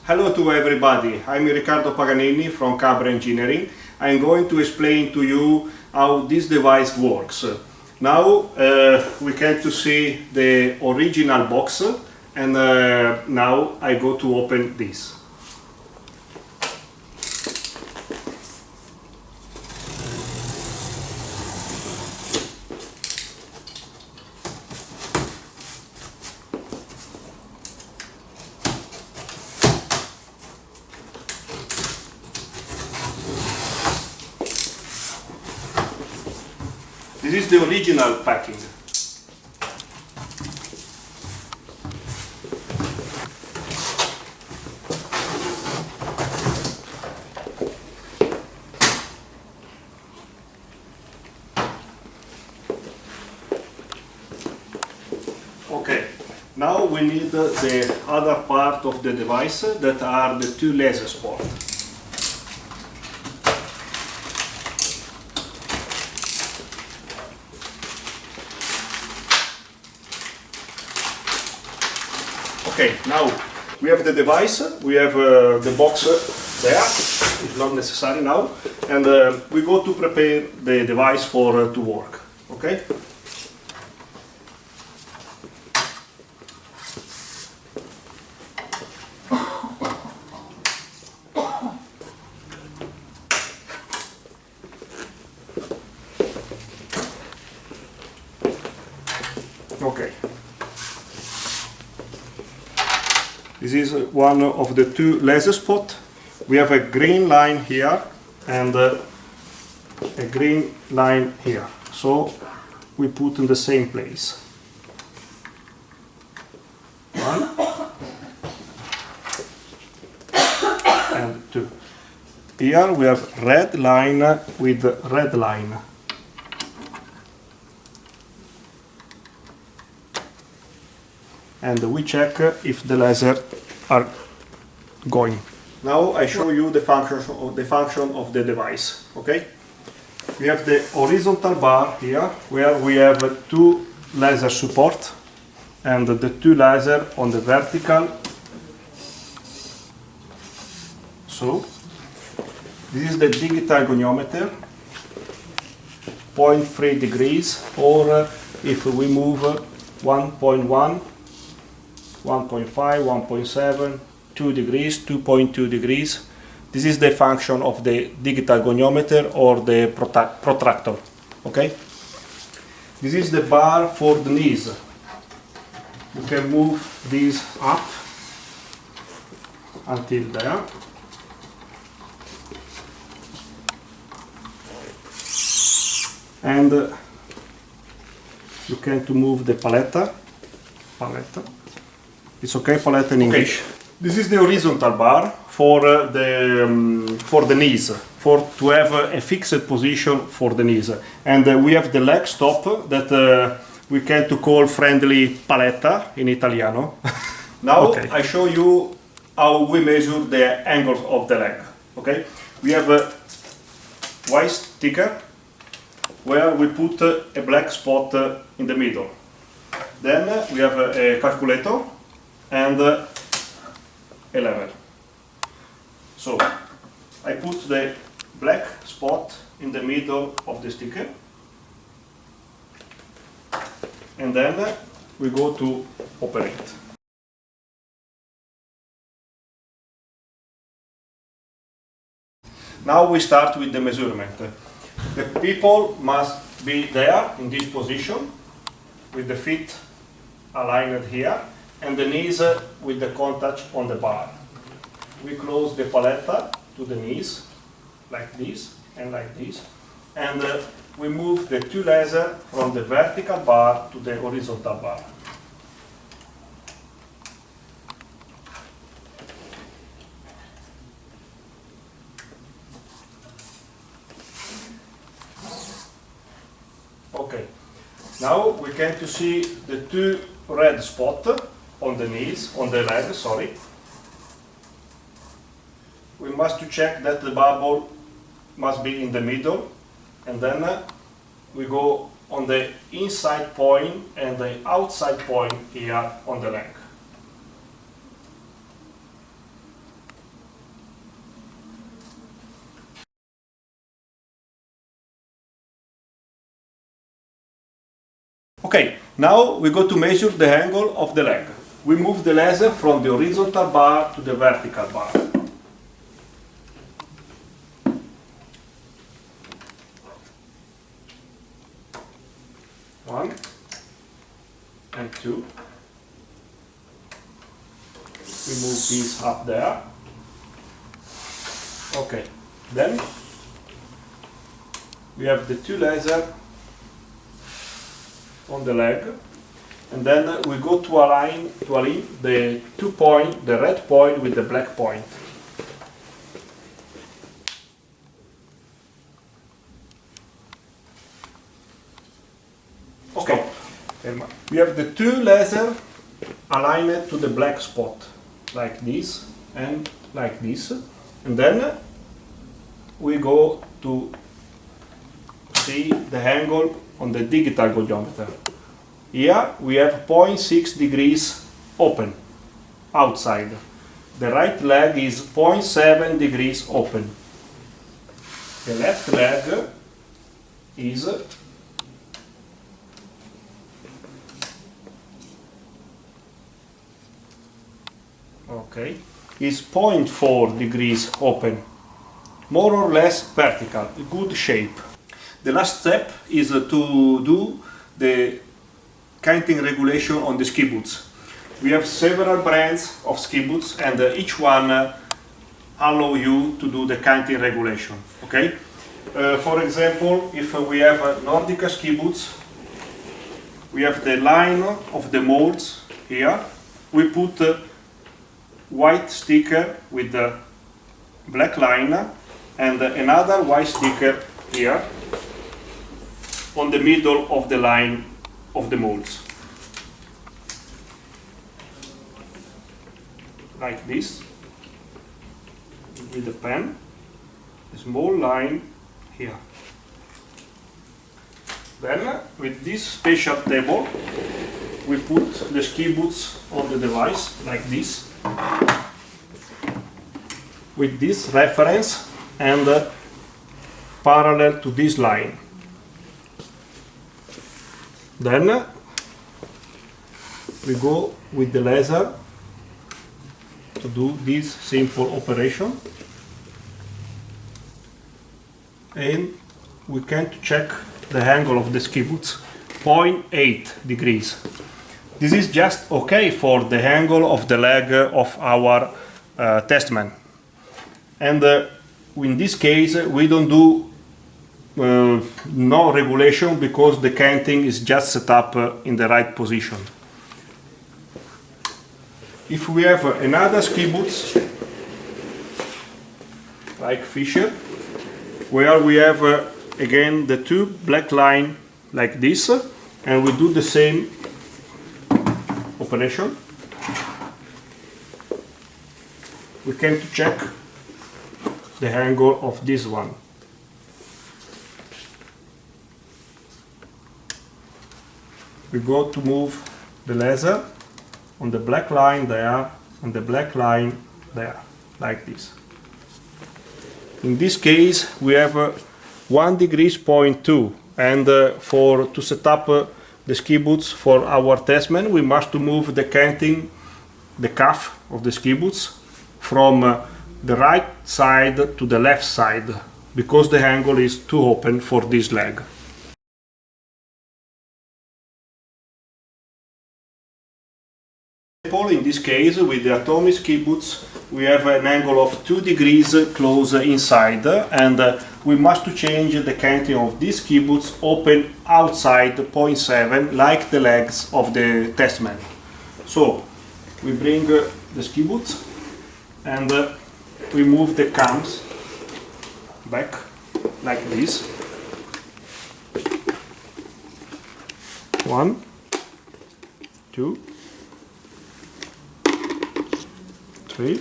Hello to everybody, I'm Riccardo Paganini from Cabra Engineering. I'm going to explain to you how this device works. Now we can to see the original box, and now I go to open this. This is the original packing. Okay, now we need the other part of the device that are the two laser spots. Okay, now we have the device, we have the box there, it's not necessary now, and we go to prepare the device for to work, okay? Okay. This is one of the two laser spots. We have a green line here and a green line here. So we put in the same place. One and two. Here we have red line with red line. And we check if the laser are going. Now I show you the function of the device. Okay, we have the horizontal bar here, where we have two laser support and the two laser on the vertical. So this is the digital goniometer, 0.3 degrees, or if we move 1.1. 1.5, 1.7, 2 degrees, 2.2 degrees. This is the function of the digital goniometer or the protractor. Okay? This is the bar for the knees. You can move this up until there. And you can to move the paletta. It's okay, palette in English. Okay. This is the horizontal bar for the knees, to have a fixed position for the knees. And we have the leg stop that we can to call friendly paletta in Italiano. Now okay. I show you how we measure the angle of the leg. Okay, we have a white sticker where we put a black spot in the middle. Then we have a calculator and a level. So I put the black spot in the middle of the sticker, and then we go to operate. Now we start with the measurement. The people must be there in this position with the feet aligned here, and the knees with the contact on the bar. We close the paletta to the knees, like this and like this, and we move the two lasers from the vertical bar to the horizontal bar. Okay, now we can to see the two red spots on the knees, on the leg, sorry. We must check that the bubble must be in the middle, and then we go on the inside point and the outside point here on the leg. Okay, now we go to measure the angle of the leg. We move the laser from the horizontal bar to the vertical bar. One and two. We move this up there. Okay, then we have the two lasers on the leg, and then we go to align the 2 point, the red point with the black point. Okay, we have the two lasers aligned to the black spot, like this and like this, and then we go to see the angle on the digital goniometer. Here we have 0.6 degrees open, outside. The right leg is 0.7 degrees open. The left leg is is 0.4 degrees open, more or less vertical, good shape. The last step is to do the canting regulation on the ski boots. We have several brands of ski boots, and each one allow you to do the canting regulation. Okay. For example, if we have Nordica ski boots, we have the line of the molds here. We put white sticker with the black line and another white sticker here on the middle of the line of the molds, like this, with the pen, a small line here. Then with this special table we put the ski boots on the device like this, with this reference and parallel to this line. Then we go with the laser to do this simple operation, and we can check the angle of the ski boots, 0.8 degrees. This is just okay for the angle of the leg of our testman. And in this case we don't do no regulation, because the canting is just set up in the right position. If we have another ski boots like Fisher, where we have again the two black line like this, and we do the same operation, we can check the angle of this one. We go to move the laser on the black line there and the black line there, like this. In this case we have 1 degrees 0.2, and to set up the ski boots for our testman, we must move the canting, the cuff of the ski boots, from the right side to the left side, because the angle is too open for this leg. In this case, with the Atomic ski boots, we have an angle of 2 degrees close inside, and we must change the canting of these ski boots open outside 0.7, like the legs of the testman. So we bring the ski boots and we move the cams back like this. 1, 2, 3,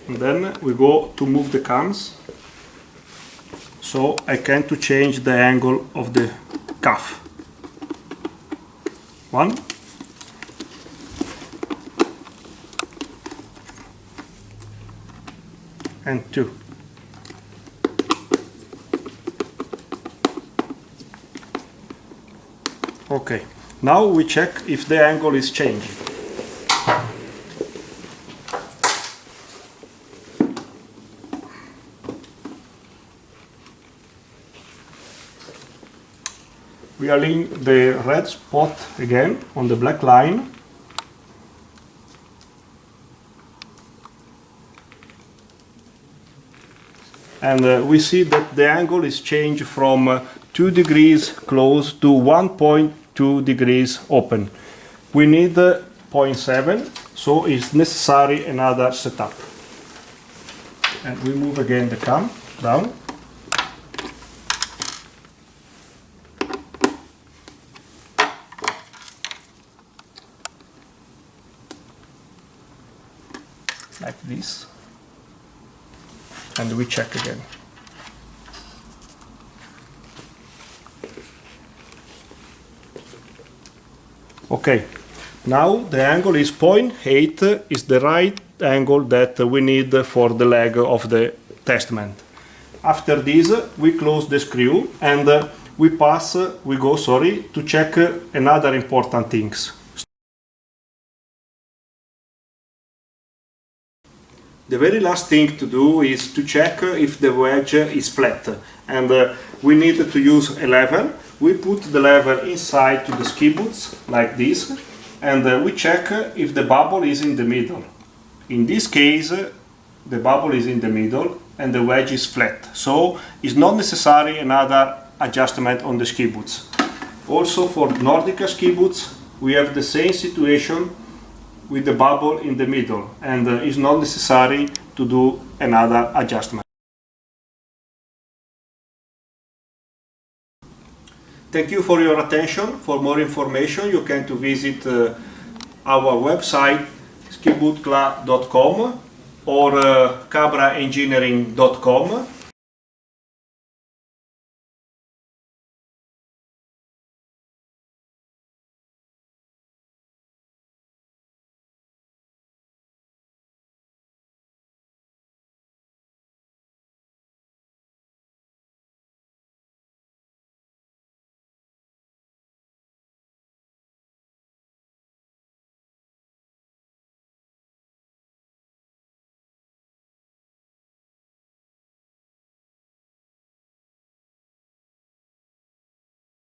and then we go to move the cams, so I can to change the angle of the cuff. 1, and 2. Okay, now we check if the angle is changing. We align the red spot again on the black line. And we see that the angle is changed from 2 degrees close to 1.2 degrees open. We need 0.7, so it's necessary another setup. And we move again the cam down. Like this, and we check again. Okay, now the angle is 0.8, is the right angle that we need for the leg of the testament. After this, we close the screw and we go to check another important things. The very last thing to do is to check if the wedge is flat, and we need to use a lever. We put the lever inside to the ski boots like this, and we check if the bubble is in the middle. In this case, the bubble is in the middle and the wedge is flat, so it's not necessary another adjustment on the ski boots. Also for Nordica ski boots, we have the same situation with the bubble in the middle, and it's not necessary to do another adjustment. Thank you for your attention. For more information, you can visit our website skibootcla.com or cabraengineering.com.